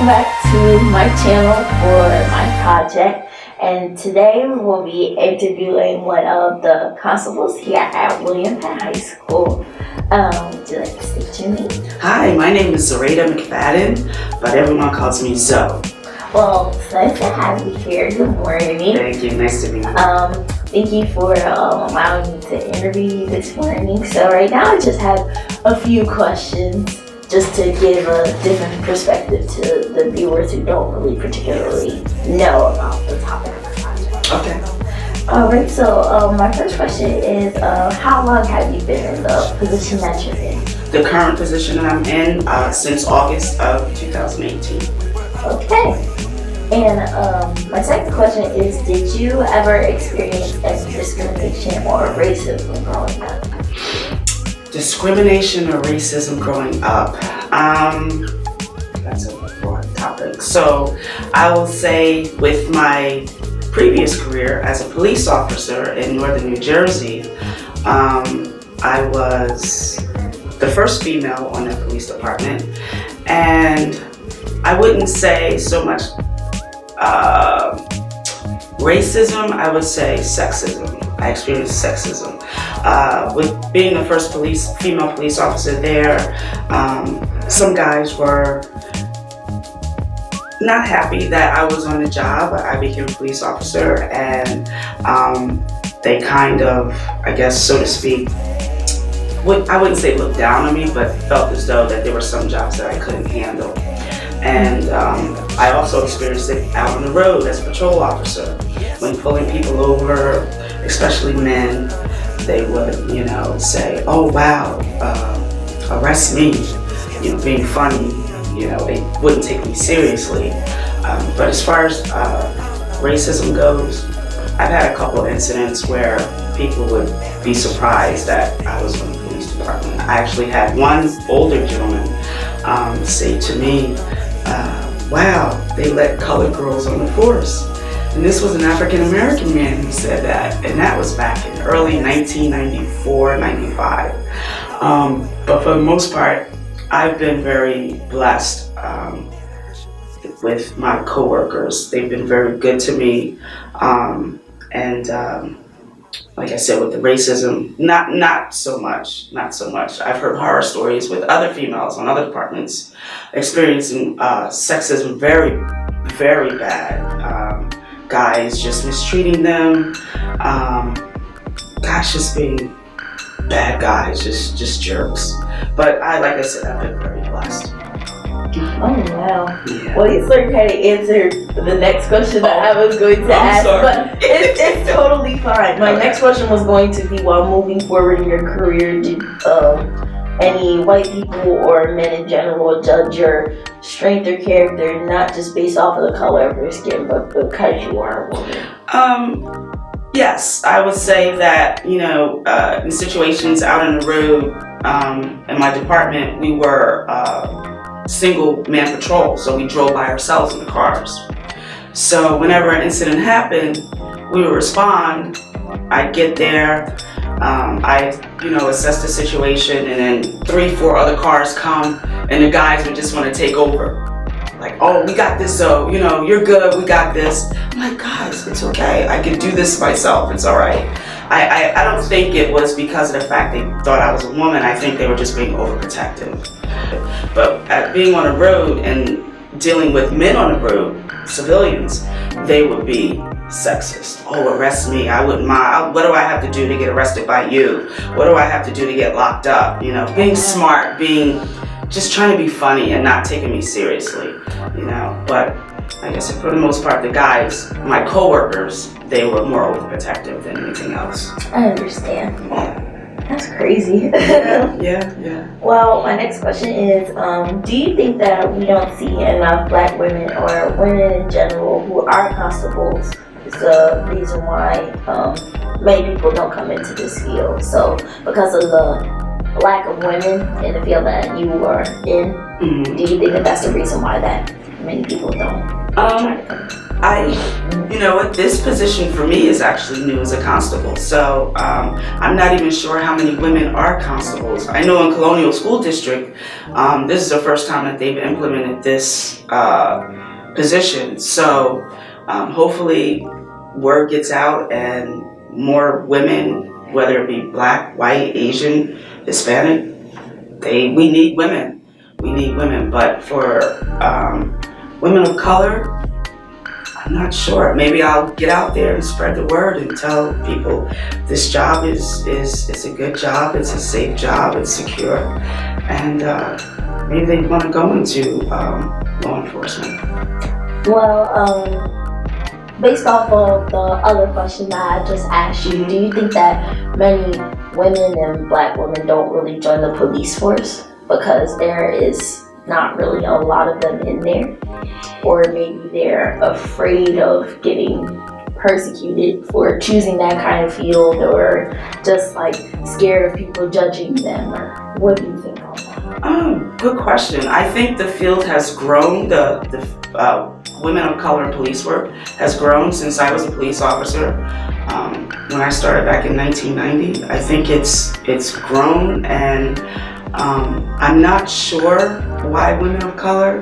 welcome back to my channel for my project. And today we will be interviewing one of the constables here at William Penn High School. Would you like to state your name? Hi, my name is Zareta McFadden, but everyone calls me Zoe. Well, it's nice to have you here. Good morning. Thank you. Nice to meet you. Thank you for allowing me to interview you this morning. So right now I just have a few questions just to give a different perspective to the viewers who don't really particularly know about the topic of the project. Okay. Alright, so my first question is, how long have you been in the position that you're in? The current position that I'm in since August of 2018. Okay. And my second question is, did you ever experience any discrimination or racism growing up? Discrimination or racism growing up. That's a broad topic. So I will say with my previous career as a police officer in northern New Jersey, I was the first female on that police department, and I wouldn't say so much racism, I would say sexism. I experienced sexism. With being the first female police officer there, some guys were not happy that I was on the job. I became a police officer, and they kind of, I guess, so to speak, I wouldn't say looked down on me, but felt as though that there were some jobs that I couldn't handle. And I also experienced it out on the road as a patrol officer. When pulling people over, especially men, they would, say, "Oh wow, arrest me," being funny. They wouldn't take me seriously. But as far as racism goes, I've had a couple of incidents where people would be surprised that I was in the police department. I actually had one older gentleman say to me, "Wow, they let colored girls on the force." And this was an African American man who said that, and that was back in early 1994, 95. But for the most part, I've been very blessed with my coworkers. They've been very good to me, and like I said, with the racism, not so much. I've heard horror stories with other females on other departments experiencing sexism very, very bad. Guys just mistreating them, just being bad guys, just jerks. But like I said, I've been very blessed. Oh wow. Yeah. Well, you sort of kind of answered the next question that I was going to ask, sorry. but it's totally fine. My next question was going to be, while moving forward in your career, did any white people or men in general judge your strength or character not just based off of the color of your skin, but because you are a woman? Yes, I would say that, in situations out on the road, in my department, we were single man patrol, so we drove by ourselves in the cars. So whenever an incident happened, we would respond. I'd get there, I'd assess the situation, and then 3-4 other cars come, and the guys would just want to take over. Like, "Oh, we got this, so you're good, we got this." I'm like, "Guys, it's okay. I can do this myself. It's all right." I don't think it was because of the fact they thought I was a woman. I think they were just being overprotective. But at being on the road and dealing with men on the road, civilians, they would be sexist. "Oh, arrest me. I wouldn't mind. What do I have to do to get arrested by you? What do I have to do to get locked up?" Being smart, just trying to be funny and not taking me seriously, But like I said, for the most part, the guys, my coworkers, they were more overprotective than anything else. I understand. That's crazy. Yeah. Well, my next question is, do you think that we don't see enough black women or women in general who are constables is the reason why many people don't come into this field? So because of the lack of women in the field that you are in, do you think that that's the reason why that many people don't try to come in? You know what, this position for me is actually new as a constable. So I'm not even sure how many women are constables. I know in Colonial School District, this is the first time that they've implemented this position. So hopefully word gets out and more women, whether it be black, white, Asian, Hispanic, we need women. We need women. But for women of color, I'm not sure. Maybe I'll get out there and spread the word and tell people this job is a good job, it's a safe job, it's secure, and maybe they want to go into law enforcement. Well, based off of the other question that I just asked you, do you think that many women and black women don't really join the police force because there is not really a lot of them in there? Or maybe they're afraid of getting persecuted for choosing that kind of field, or just like scared of people judging them, or what do you think on that? Good question. I think the field has grown. The women of color in police work has grown since I was a police officer. When I started back in 1990, I think it's grown, and I'm not sure why women of color,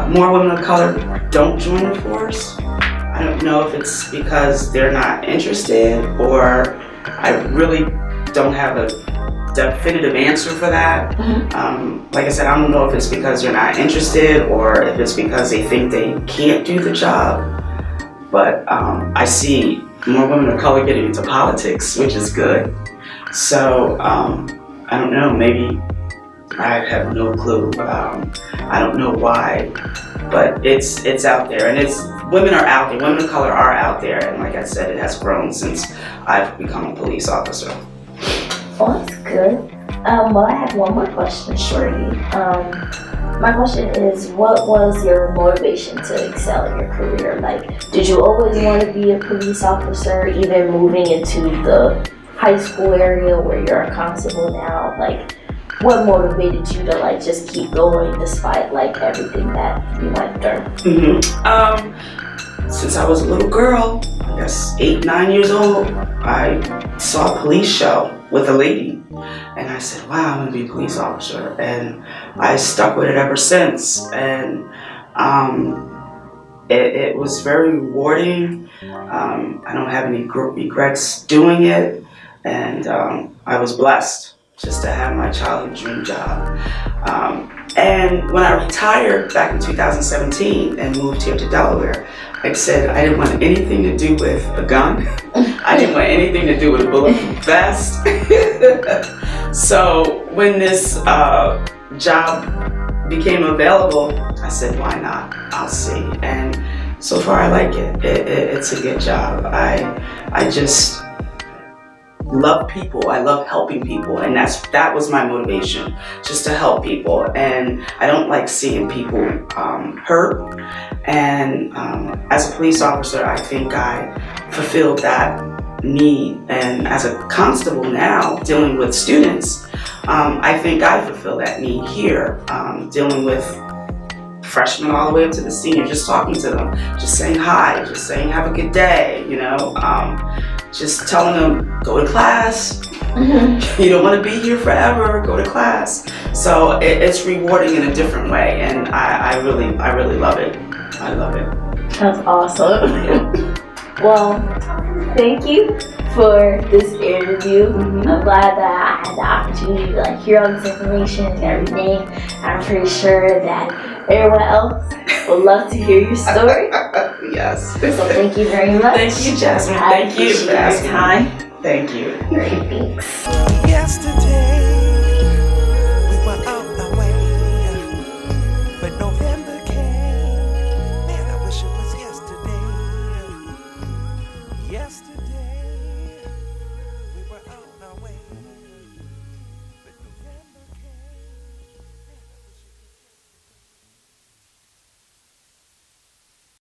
more women of color don't join the force. I don't know if it's because they're not interested, or I really don't have a definitive answer for that. Like I said, I don't know if it's because they're not interested or if it's because they think they can't do the job. But I see more women of color getting into politics, which is good. So I don't know, maybe I have no clue. I don't know why, but it's out there, and women are out there. Women of color are out there, and like I said, it has grown since I've become a police officer. Oh, that's good. Well, I have one more question for you. My question is, what was your motivation to excel in your career? Like, did you always want to be a police officer, even moving into the high school area where you're a constable now? Like, what motivated you to like just keep going despite like everything that you went through? Since I was a little girl, I guess 8, 9 years old, I saw a police show with a lady, and I said, wow, I'm gonna be a police officer, and I stuck with it ever since. And it was very rewarding. I don't have any regrets doing it, and I was blessed just to have my childhood dream job. And when I retired back in 2017 and moved here to Delaware, like I said, I didn't want anything to do with a gun. I didn't want anything to do with a bulletproof vest. So when this job became available, I said, why not? I'll see. And so far I like it. It's a good job. I just love people. I love helping people, and that was my motivation, just to help people. And I don't like seeing people hurt. And as a police officer, I think I fulfilled that need. And as a constable now, dealing with students, I think I fulfill that need here, dealing with freshmen all the way up to the senior, just talking to them, just saying hi, just saying have a good day, just telling them, go to class. You don't want to be here forever, go to class. So it's rewarding in a different way, and I really love it. I love it. That's awesome. Well, thank you for this interview. I'm glad that I had the opportunity to hear all this information and everything. I'm pretty sure that everyone else would love to hear your story. Yes. So thank you very much. Thank you, Jasmine. I Thank you for appreciate your asking time. me. Thank you. Great, thanks. Yesterday